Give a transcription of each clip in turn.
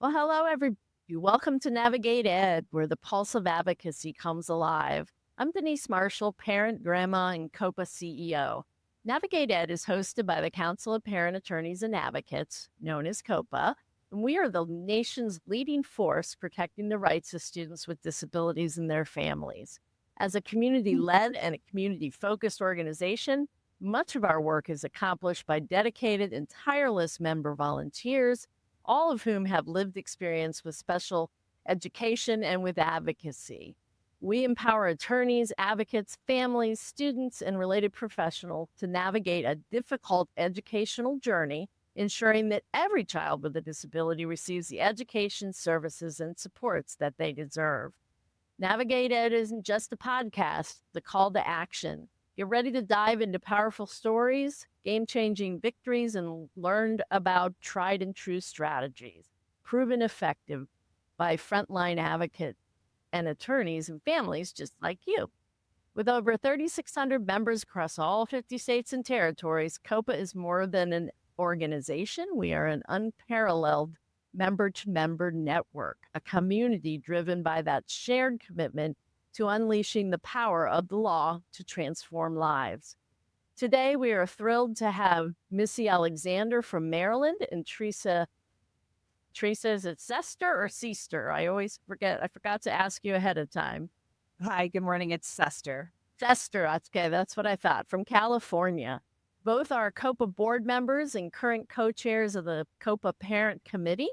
Well, hello, everybody. Welcome to Navigate Ed, where the pulse of advocacy comes alive. I'm Denise Marshall, parent, grandma, and COPA CEO. Navigate Ed is hosted by the Council of Parent Attorneys and Advocates, known as COPAA, and we are the nation's leading force protecting the rights of students with disabilities and their families. As a community led and a community focused organization, much of our work is accomplished by dedicated and tireless member volunteers, all of whom have lived experience with special education and with advocacy. We empower attorneys, advocates, families, students, and related professionals to navigate a difficult educational journey, ensuring that every child with a disability receives the education, services, and supports that they deserve. Navigate Ed isn't just a podcast, the call to action. Get ready to dive into powerful stories, game changing victories, and learn about tried and true strategies, proven effective by frontline advocates and attorneys and families just like you. With over 3,600 members across all 50 states and territories, COPA is more than an organization. We are an unparalleled member to member network, a community driven by that shared commitment to unleashing the power of the law to transform lives. Today, we are thrilled to have Missy Alexander from Maryland and Theresa. Theresa, is it Sester or Sester? I always forget. I forgot to ask you ahead of time. Hi, good morning. It's Sester. Sester, okay, that's what I thought, from California. Both are COPA board members and current co-chairs of the COPA Parent Committee.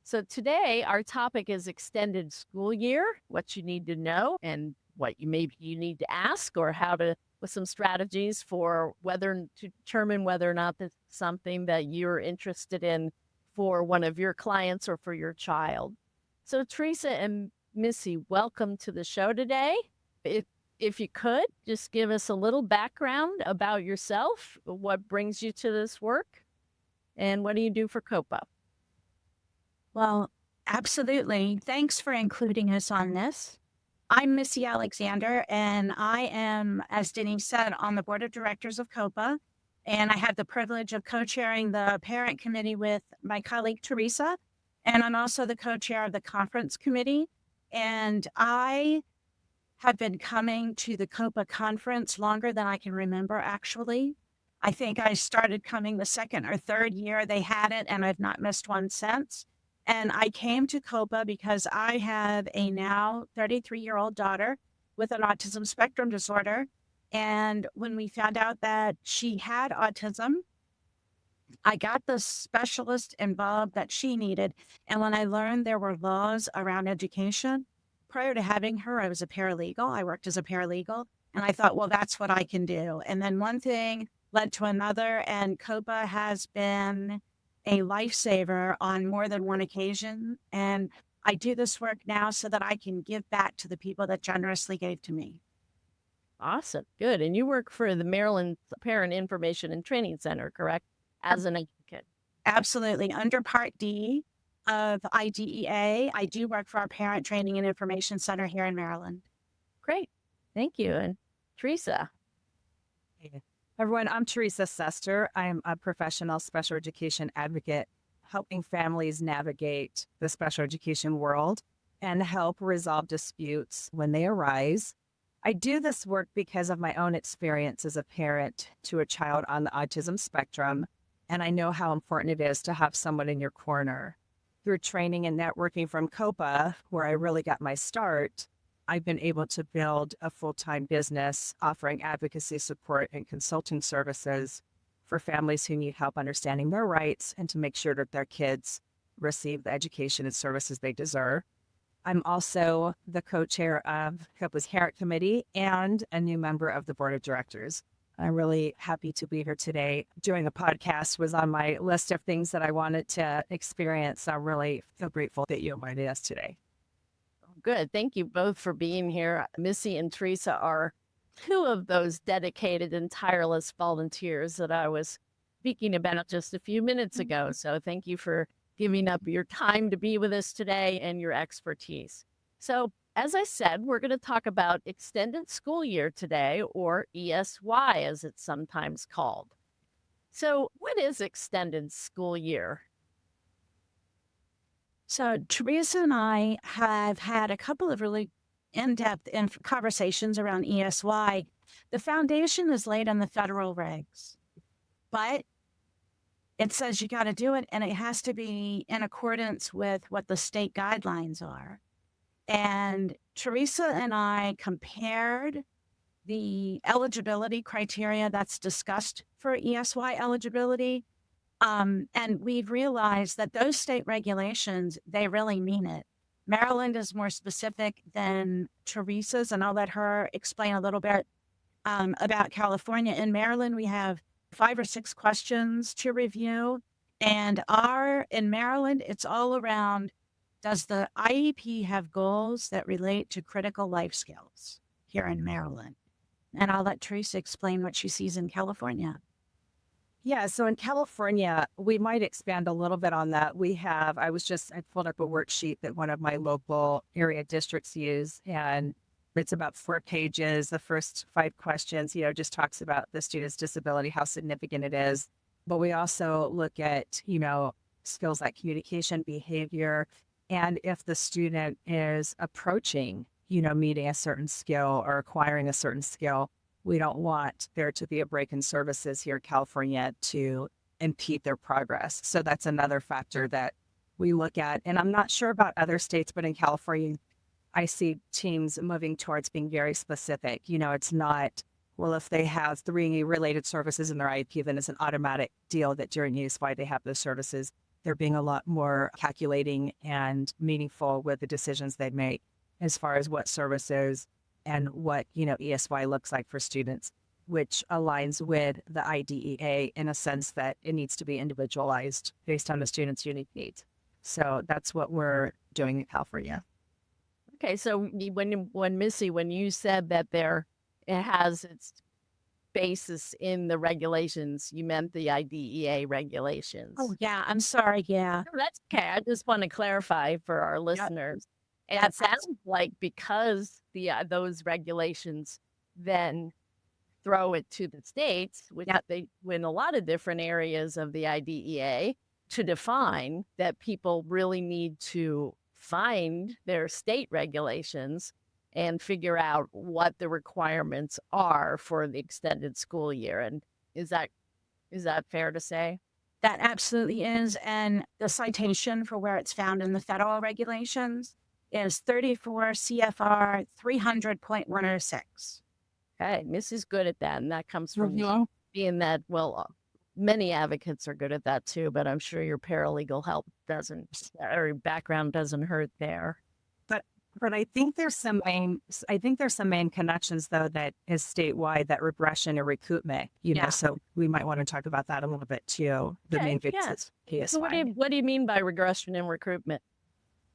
So today, our topic is extended school year, what you need to know and what you need to ask, or how to, with some strategies for whether to determine whether or not this is something that you're interested in for one of your clients or for your child. So Theresa and Missy, welcome to the show today. If you could, just give us a little background about yourself, what brings you to this work, and what do you do for COPA? Well, absolutely. Thanks for including us on this. I'm Missy Alexander, and I am, as Denise said, on the board of directors of COPA. And I had the privilege of co-chairing the parent committee with my colleague, Theresa. And I'm also the co-chair of the conference committee. And I have been coming to the COPA conference longer than I can remember, actually. I think I started coming the second or third year they had it, and I've not missed one since. And I came to COPA because I have a now 33-year-old daughter with an autism spectrum disorder. And when we found out that she had autism, I got the specialist involved that she needed. And when I learned there were laws around education, prior to having her, I was a paralegal. I worked as a paralegal. And I thought, well, that's what I can do. And then one thing led to another. And COPA has been a lifesaver on more than one occasion. And I do this work now so that I can give back to the people that generously gave to me. Awesome. Good. And you work for the Maryland Parent Information and Training Center, correct? As an advocate. Absolutely. Under Part D of IDEA, I do work for our Parent Training and Information Center here in Maryland. Great. Thank you. And Theresa. Hey, everyone, I'm Theresa Sester. I'm a professional special education advocate, helping families navigate the special education world and help resolve disputes when they arise. I do this work because of my own experience as a parent to a child on the autism spectrum, and I know how important it is to have someone in your corner. Through training and networking from COPA, where I really got my start, I've been able to build a full-time business offering advocacy support and consulting services for families who need help understanding their rights and to make sure that their kids receive the education and services they deserve. I'm also the co-chair of COPA's Parent Committee and a new member of the board of directors. I'm really happy to be here today. Doing a podcast was on my list of things that I wanted to experience. I really feel grateful that you invited us today. Good. Thank you both for being here. Missy and Theresa are two of those dedicated and tireless volunteers that I was speaking about just a few minutes ago. So thank you for giving up your time to be with us today and your expertise. So as I said, we're going to talk about extended school year today, or ESY as it's sometimes called. So what is extended school year? So Theresa and I have had a couple of really in-depth conversations around ESY. The foundation is laid on the federal regs, but it says you got to do it, and it has to be in accordance with what the state guidelines are. And Theresa and I compared the eligibility criteria that's discussed for ESY eligibility. And we've realized that those state regulations, they really mean it. Maryland is more specific than Teresa's, and I'll let her explain a little bit about California. In Maryland, we have 5 or 6 questions to review. And in Maryland, it's all around, does the IEP have goals that relate to critical life skills here in Maryland? And I'll let Theresa explain what she sees in California. Yeah, so in California, we might expand a little bit on that. I pulled up a worksheet that one of my local area districts use, and it's about 4 pages. The first 5 questions, just talks about the student's disability, how significant it is. But we also look at, skills like communication, behavior, and if the student is approaching, meeting a certain skill or acquiring a certain skill. We don't want there to be a break in services here in California to impede their progress. So that's another factor that we look at. And I'm not sure about other states, but in California, I see teams moving towards being very specific. It's not, well, if they have 3 related services in their IEP, then it's an automatic deal that during ESY they have those services. They're being a lot more calculating and meaningful with the decisions they make as far as what services and what, ESY looks like for students, which aligns with the IDEA in a sense that it needs to be individualized based on the student's unique needs. So that's what we're doing in California. Okay, so when Missy, when you said that it has its basis in the regulations, you meant the IDEA regulations. Oh, yeah. I'm sorry. Yeah. No, that's okay. I just want to clarify for our listeners. And it sounds like because those regulations then throw it to the states, which they in a lot of different areas of the IDEA, to define that people really need to find their state regulations and figure out what the requirements are for the extended school year. And is that fair to say? That absolutely is. And the citation for where it's found in the federal regulations is 34 CFR 300.106. Okay, Missy's good at that. And that comes from being that, many advocates are good at that too, but I'm sure your paralegal help or background doesn't hurt there. But I think there's some main connections though that is statewide, that regression and recoupment, so we might want to talk about that a little bit too. The main fixes. So what do you mean by regression and recoupment?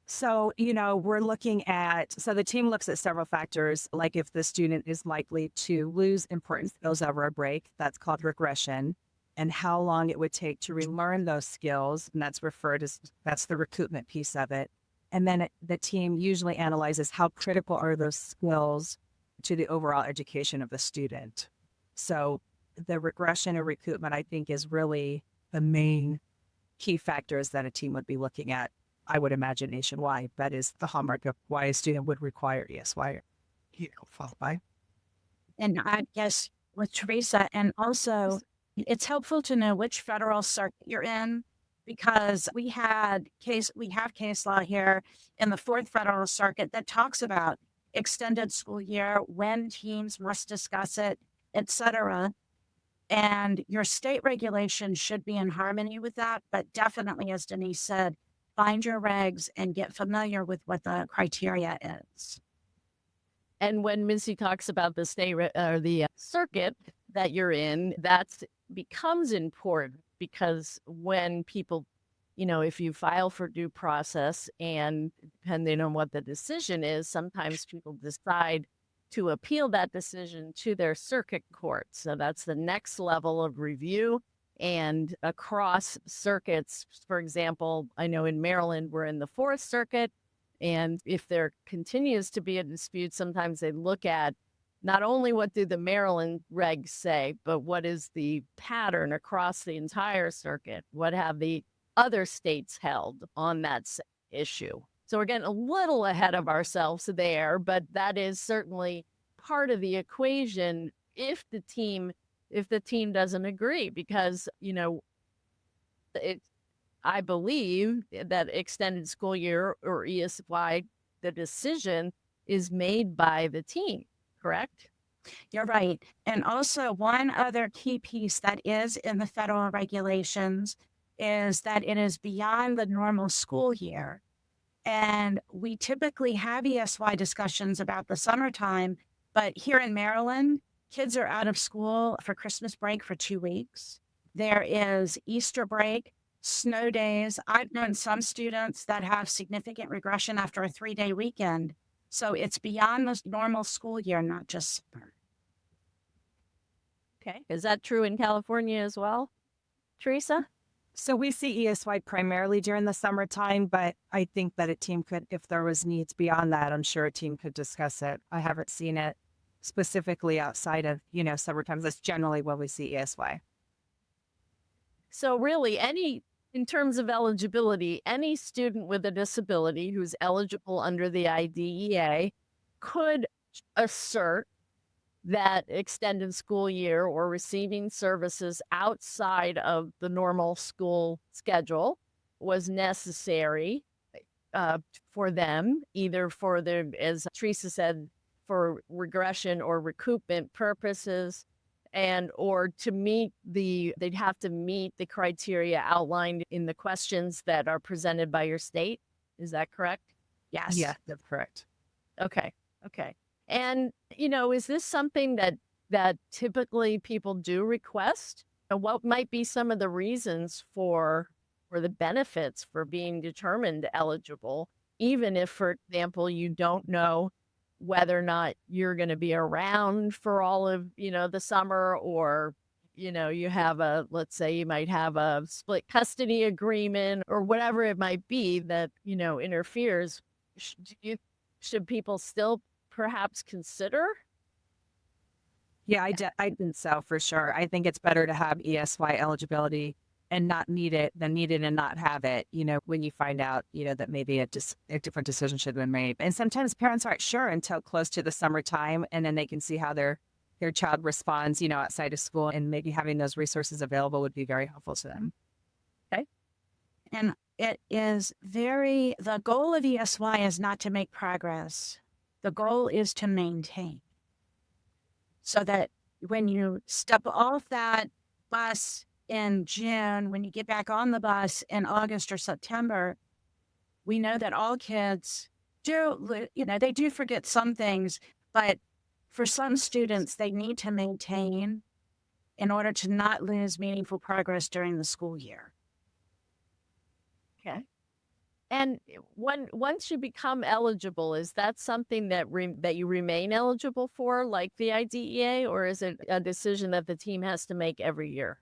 So, we're looking at, the team looks at several factors, like if the student is likely to lose important skills over a break, that's called regression, and how long it would take to relearn those skills, and that's the recoupment piece of it. And then the team usually analyzes how critical are those skills to the overall education of the student. So the regression or recoupment, I think, is really the main key factors that a team would be looking at, I would imagine nationwide. That is the hallmark of why a student would require ESY or followed by. And I guess with Theresa, and also it's helpful to know which federal circuit you're in, because we have case law here in the 4th Federal Circuit that talks about extended school year, when teams must discuss it, etc. And your state regulation should be in harmony with that. But definitely, as Denise said, find your regs and get familiar with what the criteria is. And when Missy talks about the state or the circuit that you're in, that becomes important, because when people, if you file for due process, and depending on what the decision is, sometimes people decide to appeal that decision to their circuit court. So that's the next level of review. And across circuits, for example, I know in Maryland, we're in the 4th Circuit. And if there continues to be a dispute, sometimes they look at not only what do the Maryland regs say, but what is the pattern across the entire circuit? What have the other states held on that issue. So we're getting a little ahead of ourselves there, but that is certainly part of the equation if the team doesn't agree, because it I believe that extended school year or ESY, the decision is made by the team, correct? You're right. And also, one other key piece that is in the federal regulations is that it is beyond the normal school year. And we typically have ESY discussions about the summertime, but here in Maryland, kids are out of school for Christmas break for 2 weeks. There is Easter break, snow days. I've known some students that have significant regression after a 3-day weekend. So it's beyond the normal school year, not just summer. Okay. Is that true in California as well, Theresa? So we see ESY primarily during the summertime, but I think that a team could, if there was needs beyond that, I'm sure a team could discuss it. I haven't seen it specifically outside of, summertime. That's generally when we see ESY. So really, in terms of eligibility, any student with a disability who's eligible under the IDEA could assert that extended school year or receiving services outside of the normal school schedule was necessary for them, either for as Theresa said, for regression or recoupment purposes, and or to they'd have to meet the criteria outlined in the questions that are presented by your state. Is that correct? Yes. Yeah, that's correct. Okay. And, is this something that typically people do request? And what might be some of the reasons for the benefits for being determined eligible, even if, for example, you don't know whether or not you're going to be around for all of, the summer, or, you have let's say you might have a split custody agreement or whatever it might be that, interferes. Should people still perhaps consider? Yeah, I think so for sure. I think it's better to have ESY eligibility and not need it than need it and not have it, when you find out, that maybe a different decision should have been made. And sometimes parents aren't sure until close to the summertime, and then they can see how their child responds, outside of school, and maybe having those resources available would be very helpful to them. Okay. And it is the goal of ESY is not to make progress. The goal is to maintain, so that when you step off that bus in June, when you get back on the bus in August or September, we know that all kids they do forget some things, but for some students, they need to maintain in order to not lose meaningful progress during the school year. Okay. And once you become eligible, is that something that you remain eligible for, like the IDEA, or is it a decision that the team has to make every year?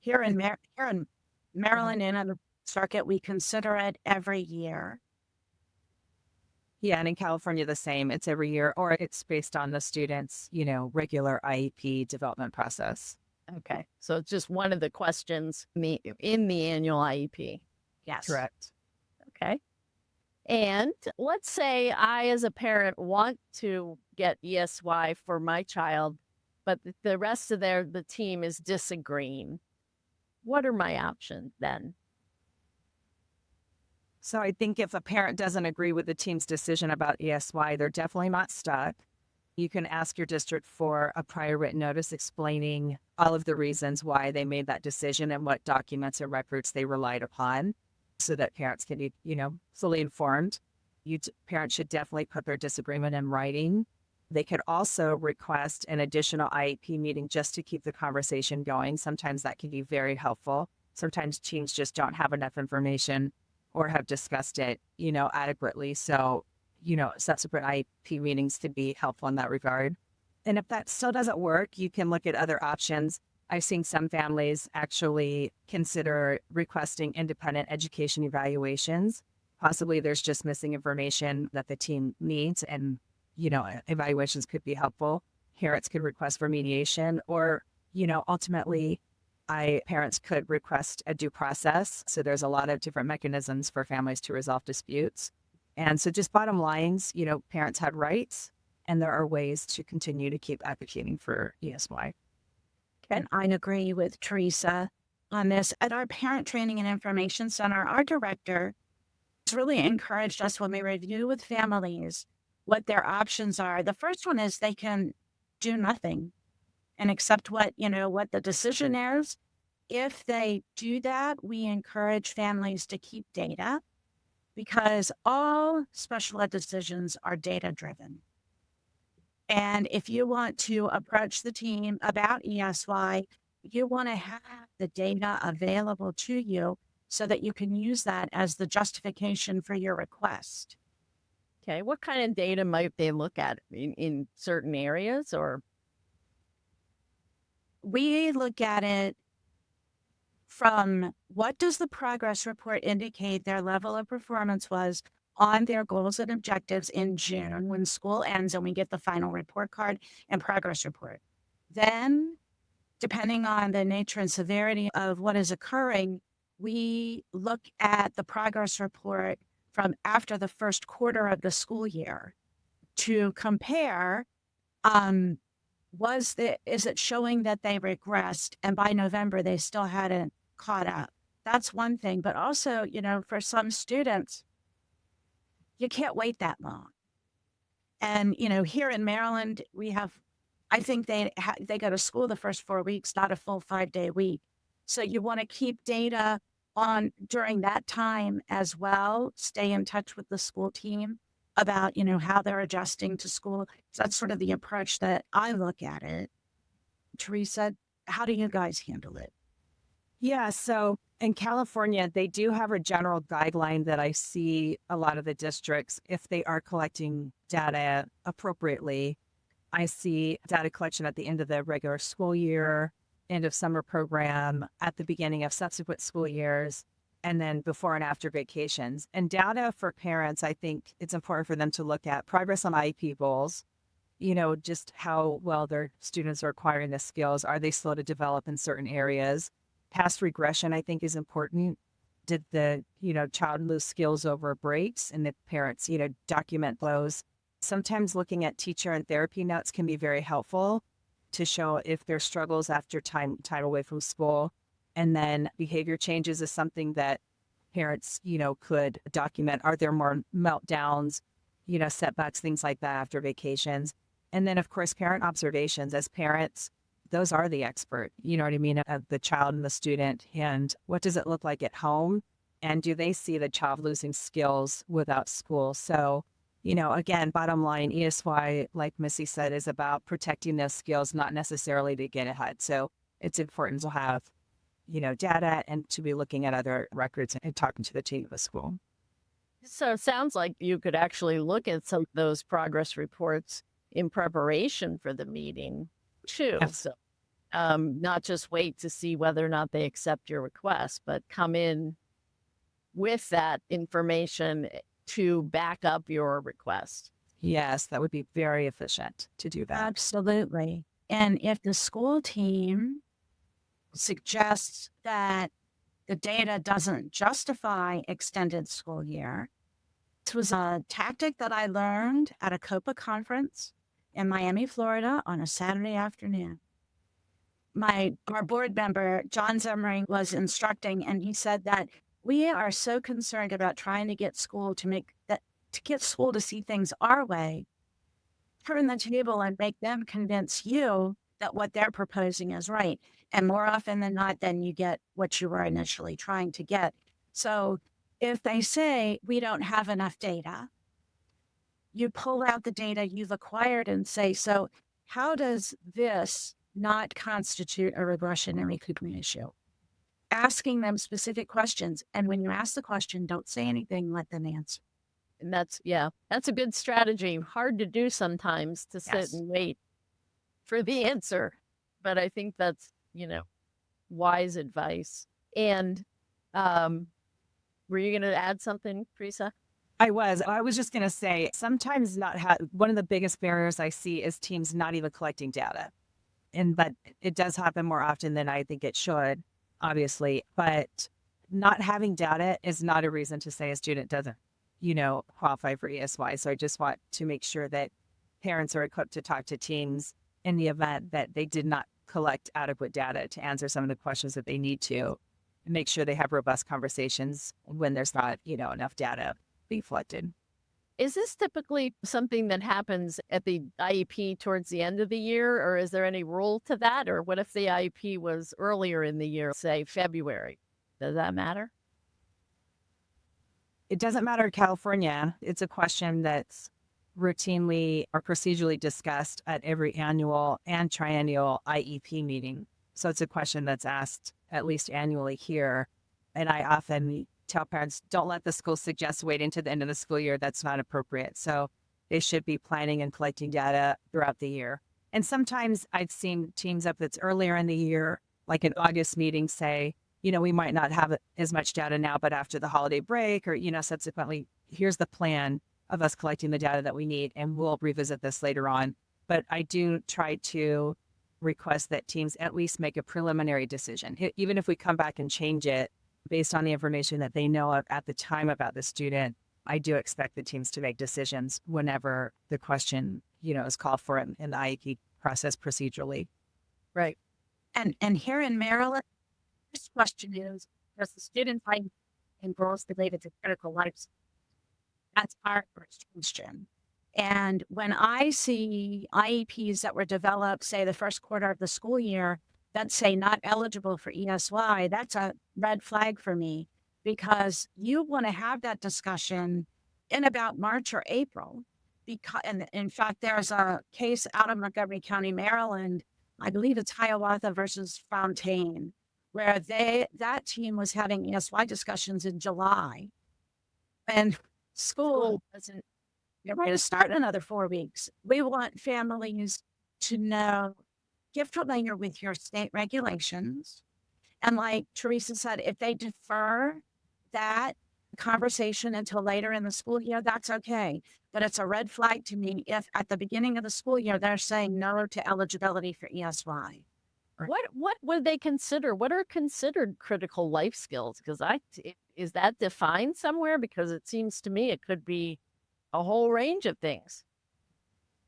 Here in Maryland and on the circuit, we consider it every year. Yeah, and in California, the same. It's every year, or it's based on the student's, regular IEP development process. Okay. So it's just one of the questions in the annual IEP. Yes. Correct. Okay. And let's say I, as a parent, want to get ESY for my child, but the rest of the team is disagreeing. What are my options then? So I think if a parent doesn't agree with the team's decision about ESY, they're definitely not stuck. You can ask your district for a prior written notice explaining all of the reasons why they made that decision and what documents and records they relied upon, so that parents can be, fully informed. Parents should definitely put their disagreement in writing. They could also request an additional IEP meeting just to keep the conversation going. Sometimes that can be very helpful. Sometimes teams just don't have enough information or have discussed it, adequately. So, subsequent IEP meetings can be helpful in that regard. And if that still doesn't work, you can look at other options. I've seen some families actually consider requesting independent education evaluations. Possibly there's just missing information that the team needs, and, evaluations could be helpful. Parents could request for mediation, or, ultimately parents could request a due process. So there's a lot of different mechanisms for families to resolve disputes. And so just bottom lines, parents had rights, and there are ways to continue to keep advocating for ESY. And I agree with Theresa on this. At our Parent Training and Information Center, our director has really encouraged us when we review with families what their options are. The first one is they can do nothing and accept what the decision is. If they do that, we encourage families to keep data because all special ed decisions are data driven. And if you want to approach the team about ESY, you want to have the data available to you so that you can use that as the justification for your request. Okay. What kind of data might they look at in certain areas or? We look at it from what does the progress report indicate their level of performance was on their goals and objectives in June when school ends and we get the final report card and progress report. Then, depending on the nature and severity of what is occurring, we look at the progress report from after the first quarter of the school year to compare, is it showing that they regressed and by November they still hadn't caught up? That's one thing. But also, for some students, you can't wait that long. And, here in Maryland, we have, I think they go to school the first 4 weeks, not a full 5-day week. So you want to keep data on during that time as well, stay in touch with the school team about, how they're adjusting to school. So that's sort of the approach that I look at it. Theresa, how do you guys handle it? Yeah, so in California, they do have a general guideline that I see a lot of the districts, if they are collecting data appropriately. I see data collection at the end of the regular school year, end of summer program, at the beginning of subsequent school years, and then before and after vacations. And data for parents, I think it's important for them to look at progress on IEP goals, just how well their students are acquiring the skills. Are they slow to develop in certain areas? Past regression, I think, is important. Did the, child lose skills over breaks? And the parents, document those. Sometimes looking at teacher and therapy notes can be very helpful to show if there's struggles after time away from school. And then behavior changes is something that parents, could document. Are there more meltdowns, setbacks, things like that after vacations? And then, of course, parent observations. As parents, those are the expert, you know what I mean, of the child and the student. And what does it look like at home? And do they see the child losing skills without school? So, again, bottom line, ESY, like Missy said, is about protecting those skills, not necessarily to get ahead. So it's important to have, data and to be looking at other records and talking to the team of the school. So it sounds like you could actually look at some of those progress reports in preparation for the meeting too. Yes. So not just wait to see whether or not they accept your request, but come in with that information to back up your request. Yes, that would be very efficient to do that. Absolutely. And if the school team suggests that the data doesn't justify extended school year, this was a tactic that I learned at a COPAA conference in Miami, Florida on a Saturday afternoon. Our board member, John Zemmering, was instructing, and he said that we are so concerned about trying to get school to see things our way, turn the table and make them convince you that what they're proposing is right. And more often than not, then you get what you were initially trying to get. So if they say we don't have enough data, you pull out the data you've acquired and say, so how does this not constitute a regression and recoupment issue? Asking them specific questions. And when you ask the question, don't say anything, let them answer. And that's a good strategy. Hard to do sometimes to sit Yes. and wait for the answer. But I think that's, wise advice. And were you going to add something, Theresa? I was just going to say, sometimes one of the biggest barriers I see is teams not even collecting data. But it does happen more often than I think it should. obviously, but not having data is not a reason to say a student doesn't, qualify for ESY. So I just want to make sure that parents are equipped to talk to teams in the event that they did not collect adequate data to answer some of the questions that they need to, and make sure they have robust conversations when there's not, enough data being collected. Is this typically something that happens at the IEP towards the end of the year, or is there any rule to that? Or what if the IEP was earlier in the year, say February? Does that matter? It doesn't matter in California. It's a question that's routinely or procedurally discussed at every annual and triennial IEP meeting. So it's a question that's asked at least annually here. And I often tell parents, don't let the school suggest waiting to the end of the school year. That's not appropriate. So they should be planning and collecting data throughout the year. And sometimes I've seen teams up that's earlier in the year, like an August meeting, say, we might not have as much data now, but after the holiday break or, subsequently, here's the plan of us collecting the data that we need, and we'll revisit this later on. But I do try to request that teams at least make a preliminary decision. Even if we come back and change it based on the information that they know of at the time about the student, I do expect the teams to make decisions whenever the question, is called for in the IEP process procedurally. Right. And here in Maryland, this question is, does the student find in goals related to critical life skills? That's our first question. And when I see IEPs that were developed, say the first quarter of the school year, that say not eligible for ESY, that's a red flag for me, because you want to have that discussion in about March or April. And in fact, there's a case out of Montgomery County, Maryland, I believe it's Hiawatha versus Fontaine, where that team was having ESY discussions in July, and school doesn't get ready to start in another 4 weeks. We want families to know, get familiar with your state regulations. And like Theresa said, if they defer that conversation until later in the school year, that's okay. But it's a red flag to me if at the beginning of the school year, they're saying no to eligibility for ESY. What would they consider? What are considered critical life skills? Because is that defined somewhere? Because it seems to me it could be a whole range of things.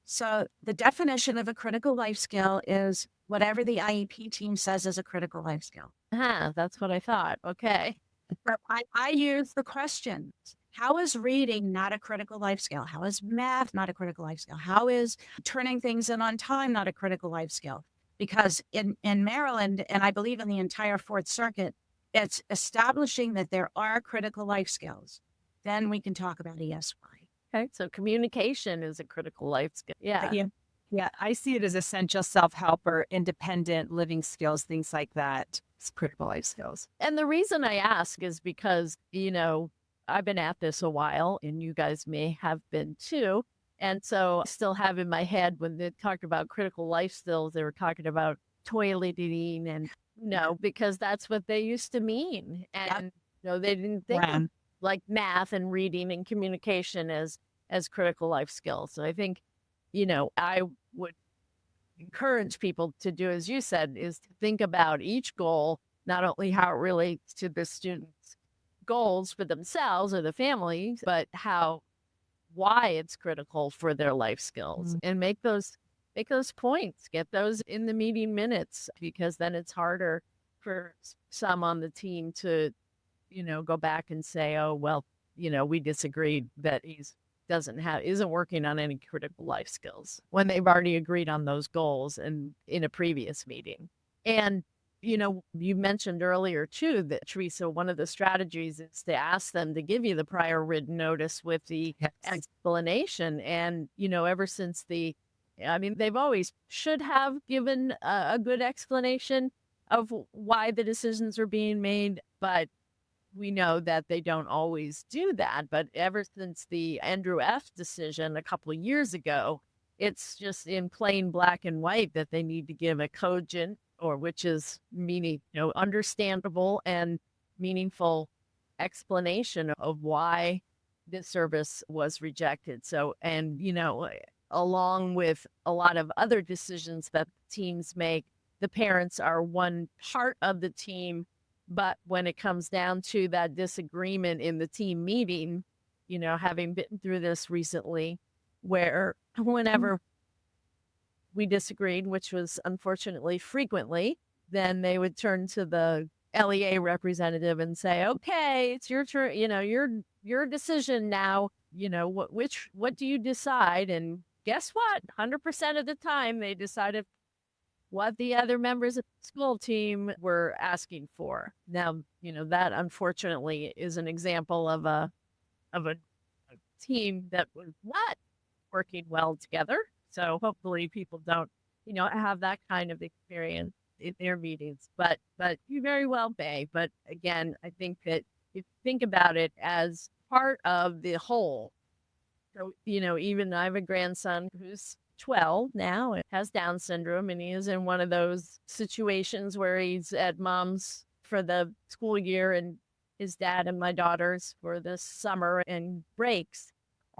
So the definition of a critical life skill is whatever the IEP team says is a critical life skill. That's what I thought. Okay. But I use the questions. How is reading not a critical life skill? How is math not a critical life skill? How is turning things in on time not a critical life skill? Because in Maryland, and I believe in the entire Fourth Circuit, it's establishing that there are critical life skills. Then we can talk about ESY. Okay. So communication is a critical life skill. Yeah. Yeah. I see it as essential self-help or independent living skills, things like that. It's critical life skills. And the reason I ask is because, I've been at this a while, and you guys may have been too. And so I still have in my head when they talked about critical life skills, they were talking about toileting and, because that's what they used to mean. And, they didn't think of like math and reading and communication as critical life skills. So I think, I would encourage people to do, as you said, is to think about each goal, not only how it relates to the student's goals for themselves or the family, but why it's critical for their life skills, and make those points, get those in the meeting minutes, because then it's harder for some on the team to, go back and say, oh, well, we disagreed that isn't working on any critical life skills when they've already agreed on those goals and in a previous meeting. And, you mentioned earlier too, that Theresa, one of the strategies is to ask them to give you the prior written notice with the explanation. And, ever since they've always should have given a good explanation of why the decisions are being made, but we know that they don't always do that. But ever since the Andrew F. decision a couple of years ago, it's just in plain black and white that they need to give a cogent, or which is meaning, understandable and meaningful explanation of why this service was rejected. So, and, along with a lot of other decisions that teams make, the parents are one part of the team But when it comes down to that disagreement in the team meeting, having been through this recently, where whenever we disagreed, which was unfortunately frequently, then they would turn to the LEA representative and say, "Okay, it's your turn. Your decision now. What do you decide?" And guess what? 100% of the time, they decided what the other members of the school team were asking for. Now, that unfortunately is an example of a team that was not working well together. So hopefully people don't, have that kind of experience in their meetings. But you very well may. But again, I think that if you think about it as part of the whole. So, even I have a grandson who's 12 now and has Down syndrome, and he is in one of those situations where he's at mom's for the school year and his dad and my daughters for the summer and breaks.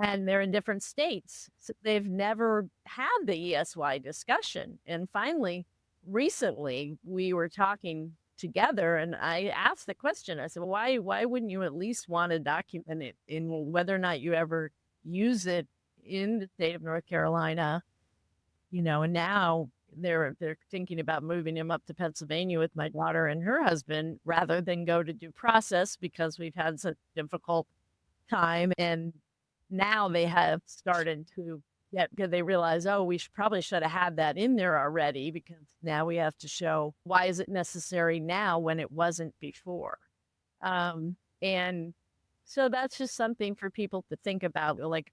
And they're in different states. So they've never had the ESY discussion. And finally, recently, we were talking together and I asked the question. I said, well, why wouldn't you at least want to document it in whether or not you ever use it in the state of North Carolina, and now they're thinking about moving him up to Pennsylvania with my daughter and her husband rather than go to due process because we've had such a difficult time. And now they have started to get, because they realize, oh, we probably should have had that in there already, because now we have to show why is it necessary now when it wasn't before. And so that's just something for people to think about. Like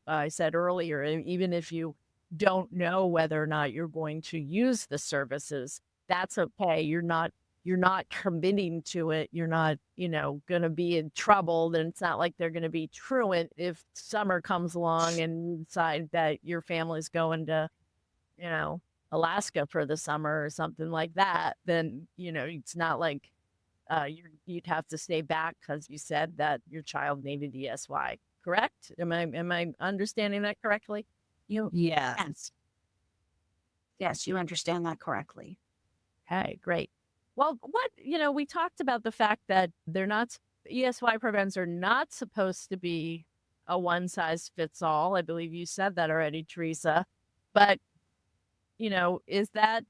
I said earlier, even if you don't know whether or not you're going to use the services, that's okay. You're not committing to it. You're not, going to be in trouble. Then it's not like they're going to be truant if summer comes along and you decide that your family's going to, Alaska for the summer or something like that. Then, it's not like you'd have to stay back because you said that your child needed ESY, correct? Am I understanding that correctly? Yes. Yes, you understand that correctly. Okay, great. Well, we talked about the fact that ESY programs are not supposed to be a one size fits all. I believe you said that already, Theresa. But, is that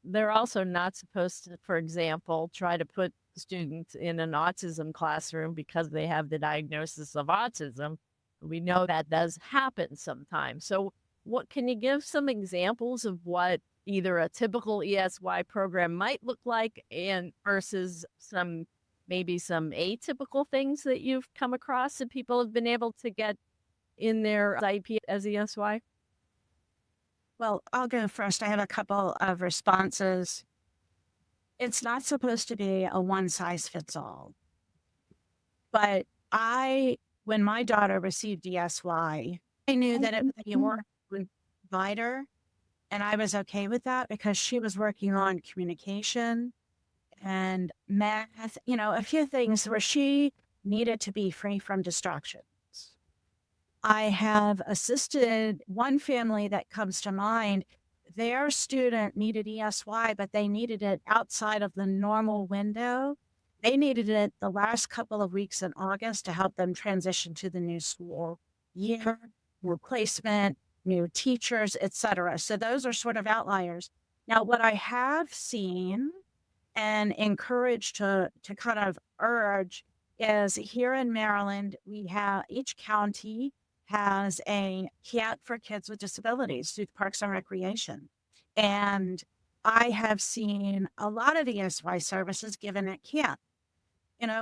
they're also not supposed to, for example, try to put students in an autism classroom because they have the diagnosis of autism. We know that does happen sometimes. So what can you give some examples of what either a typical ESY program might look like and versus maybe some atypical things that you've come across that people have been able to get in their IEP as ESY? Well, I'll go first. I have a couple of responses. It's not supposed to be a one size fits all. But when my daughter received ESY, I knew that it was a more provider, and I was okay with that because she was working on communication and math, a few things where she needed to be free from distractions. I have assisted one family that comes to mind. Their student needed ESY, but they needed it outside of the normal window. They needed it the last couple of weeks in August to help them transition to the new school year, replacement, new teachers, etc. So those are sort of outliers. Now, what I have seen and encouraged to kind of urge is here in Maryland, each county has a camp for kids with disabilities through Parks and Recreation. And I have seen a lot of ESY services given at camp,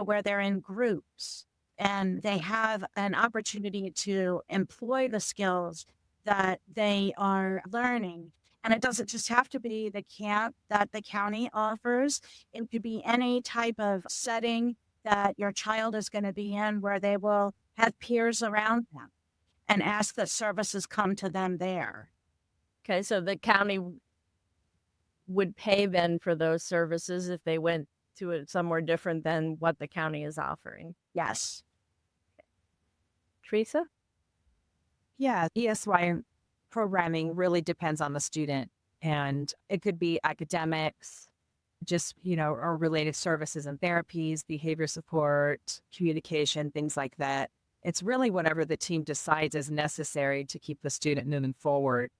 where they're in groups and they have an opportunity to employ the skills that they are learning. And it doesn't just have to be the camp that the county offers. It could be any type of setting that your child is going to be in where they will have peers around them and ask that services come to them there. Okay, so the county would pay then for those services if they went to it somewhere different than what the county is offering. Yes. Theresa? Yeah, ESY programming really depends on the student, and it could be academics, just, or related services and therapies, behavior support, communication, things like that. It's really whatever the team decides is necessary to keep the student moving forward.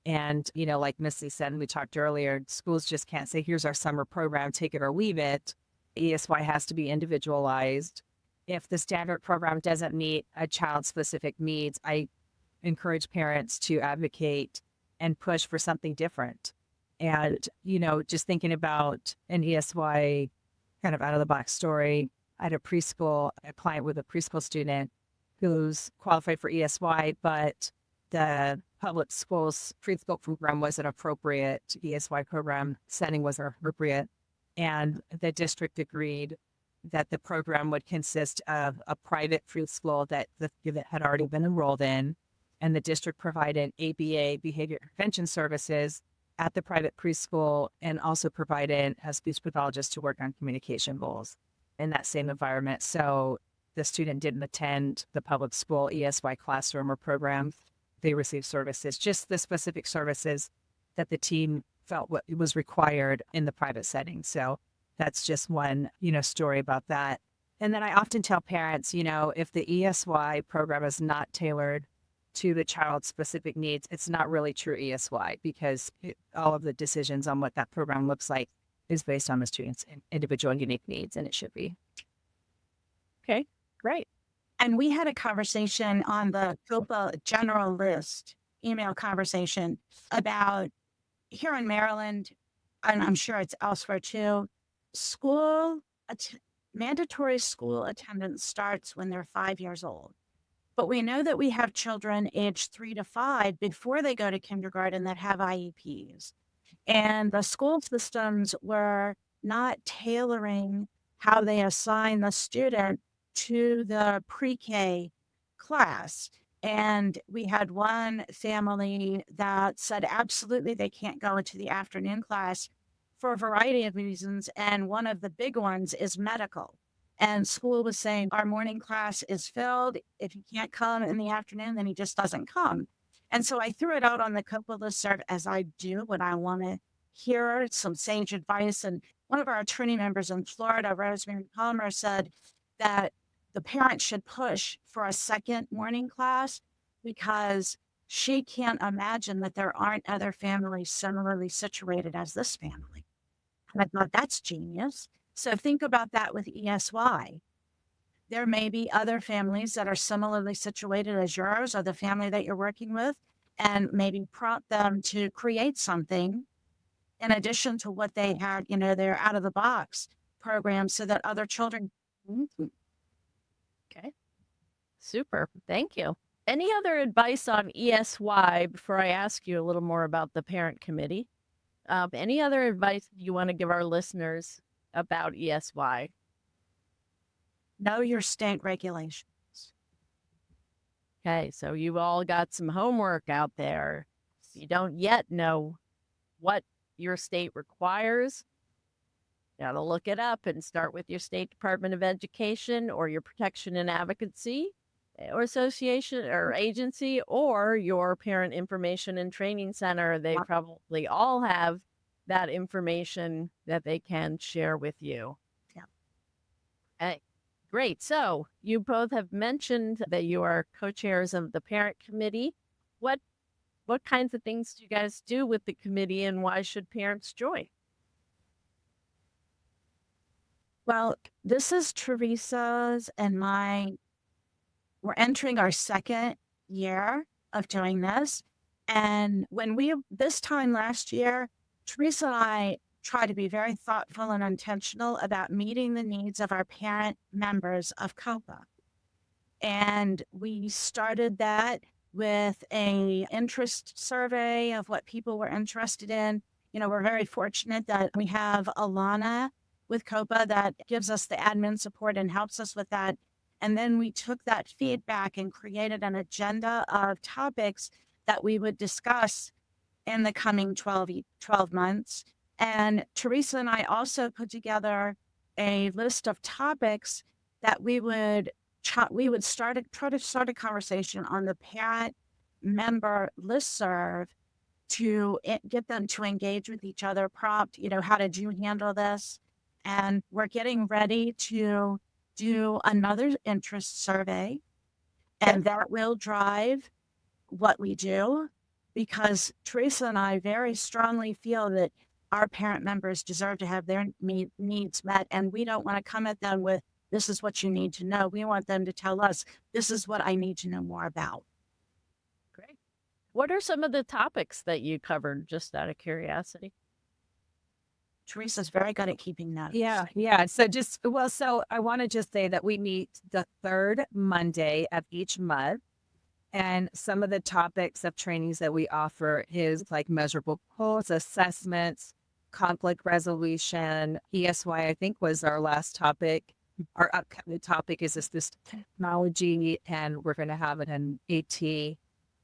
And, like Missy said, and we talked earlier, schools just can't say, here's our summer program, take it or leave it. ESY has to be individualized. If the standard program doesn't meet a child's specific needs, I encourage parents to advocate and push for something different. And, just thinking about an ESY kind of out of the box story, I had a client with a preschool student who's qualified for ESY, but the public schools preschool program wasn't appropriate. ESY program setting wasn't appropriate. And the district agreed that the program would consist of a private preschool that the student had already been enrolled in, and the district provided ABA behavior intervention services at the private preschool and also provided a speech pathologist to work on communication goals in that same environment. So the student didn't attend the public school ESY classroom or program. They received services, just the specific services that the team felt what was required in the private setting. So that's just one, story about that. And then I often tell parents, if the ESY program is not tailored to the child's specific needs, it's not really true ESY, because all of the decisions on what that program looks like is based on the student's individual and unique needs, and it should be. Okay, great. And we had a conversation on the COPAA general list, email conversation about here in Maryland, and I'm sure it's elsewhere too, mandatory school attendance starts when they're 5 years old. But we know that we have children aged 3 to 5 before they go to kindergarten that have IEPs. And the school systems were not tailoring how they assign the student to the pre-K class. And we had one family that said absolutely they can't go into the afternoon class for a variety of reasons. And one of the big ones is medical. And school was saying, our morning class is filled. If he can't come in the afternoon, then he just doesn't come. And so I threw it out on the COPAA listserv, as I do when I want to hear some sage advice. And one of our attorney members in Florida, Rosemary Palmer, said that the parents should push for a second morning class because she can't imagine that there aren't other families similarly situated as this family. And I thought, that's genius. So think about that with ESY. There may be other families that are similarly situated as yours or the family that you're working with, and maybe prompt them to create something in addition to what they had, their out of the box program so that other children. Okay. Super. Thank you. Any other advice on ESY before I ask you a little more about the parent committee? Any other advice you want to give our listeners about ESY? Know your state regulations. Okay, so you've all got some homework out there. If you don't yet know what your state requires, you gotta look it up and start with your state Department of Education or your Protection and Advocacy or association or agency or your Parent Information and Training Center. They probably all have that information that they can share with you. Yeah. Okay, great. So you both have mentioned that you are co-chairs of the parent committee. What kinds of things do you guys do with the committee, and why should parents join? Well, this is Theresa's and we're entering our second year of doing this. And this time last year, Theresa and I tried to be very thoughtful and intentional about meeting the needs of our parent members of COPAA. And we started that with an interest survey of what people were interested in. We're very fortunate that we have Alana with COPAA that gives us the admin support and helps us with that. And then we took that feedback and created an agenda of topics that we would discuss in the coming 12 months. And Theresa and I also put together a list of topics that we would try to start a conversation on the parent member listserv to get them to engage with each other, prompt, how did you handle this? And we're getting ready to do another interest survey, and that will drive what we do, because Theresa and I very strongly feel that our parent members deserve to have their needs met. And we don't want to come at them with, this is what you need to know. We want them to tell us, this is what I need to know more about. Great. What are some of the topics that you covered, just out of curiosity? Theresa's very good at keeping notes. Yeah. So I want to just say that we meet the third Monday of each month. And some of the topics of trainings that we offer is like measurable goals, assessments, conflict resolution. ESY, I think, was our last topic. Our upcoming topic is this technology, and we're going to have an AT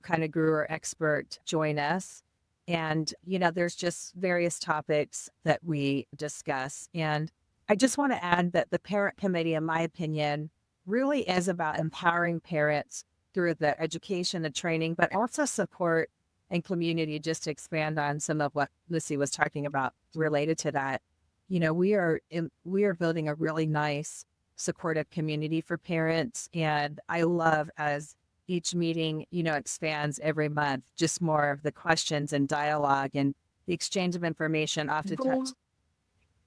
kind of guru or expert join us. And, there's just various topics that we discuss. And I just want to add that the parent committee, in my opinion, really is about empowering parents through the education, the training, but also support and community, just to expand on some of what Missy was talking about related to that. We are building a really nice supportive community for parents. And I love, as each meeting, expands every month, just more of the questions and dialogue and the exchange of information, oftentimes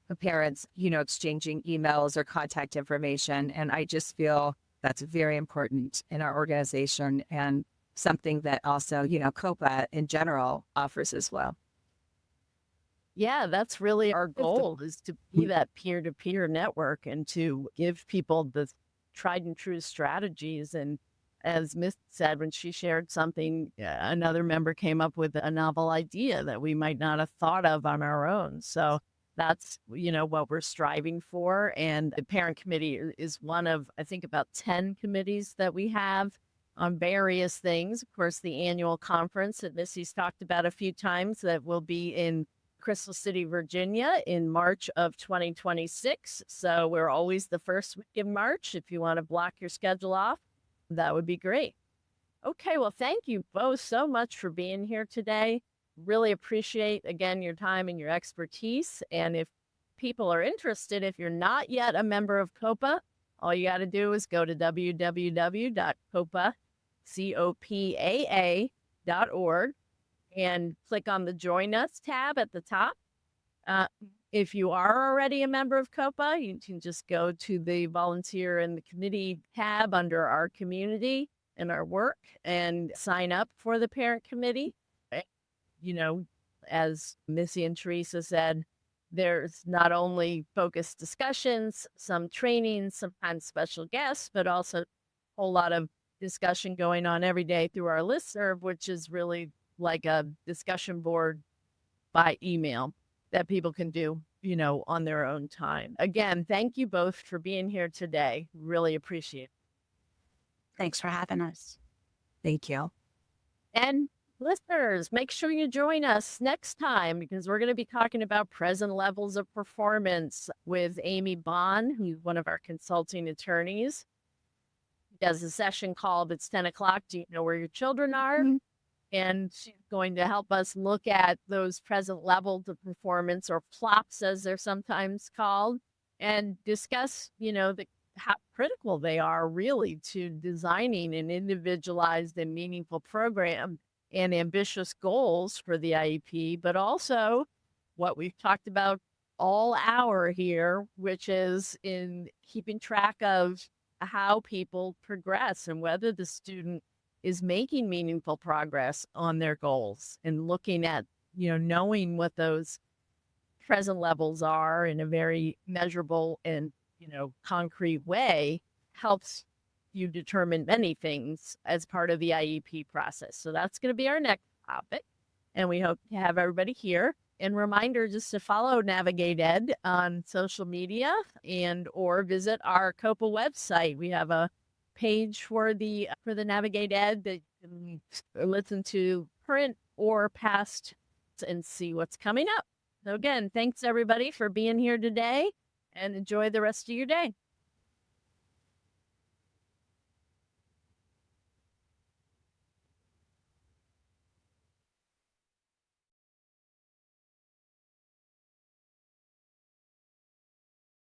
the parents, exchanging emails or contact information. And I just feel that's very important in our organization, and something that also, COPAA in general offers as well. Yeah, that's really our goal, is to be that peer-to-peer network and to give people the tried and true strategies. And as Miss said, when she shared something, another member came up with a novel idea that we might not have thought of on our own. So that's, what we're striving for. And the parent committee is one of, I think, about 10 committees that we have on various things. Of course, the annual conference that Missy's talked about a few times, that will be in Crystal City, Virginia in March of 2026. So we're always the first week in March. If you want to block your schedule off, that would be great. Okay, well, thank you both so much for being here today. Really appreciate, again, your time and your expertise. And if people are interested, if you're not yet a member of COPAA, all you got to do is go to www.copaa.org and click on the Join Us tab at the top. If you are already a member of COPAA, you can just go to the Volunteer and the Committee tab under our community and our work and sign up for the parent committee. As Missy and Theresa said, there's not only focused discussions, some trainings, sometimes special guests, but also a whole lot of discussion going on every day through our listserv, which is really like a discussion board by email that people can do, on their own time. Again, thank you both for being here today. Really appreciate it. Thanks for having us. Thank you. And listeners, make sure you join us next time, because we're going to be talking about present levels of performance with Amy Bond, who's one of our consulting attorneys. She does a session called It's 10 o'clock. Do you know where your children are? Mm-hmm. And she's going to help us look at those present levels of performance, or plops as they're sometimes called, and discuss, how critical they are really to designing an individualized and meaningful program and ambitious goals for the IEP, but also what we've talked about all hour here, which is in keeping track of how people progress and whether the student is making meaningful progress on their goals, and looking at, knowing what those present levels are in a very measurable and, concrete way helps you determine many things as part of the IEP process. So that's going to be our next topic. And we hope to have everybody here. And reminder just to follow Navigate Ed on social media or visit our COPAA website. We have a page for the Navigate Ed that you can listen to current or past and see what's coming up. So again, thanks everybody for being here today, and enjoy the rest of your day.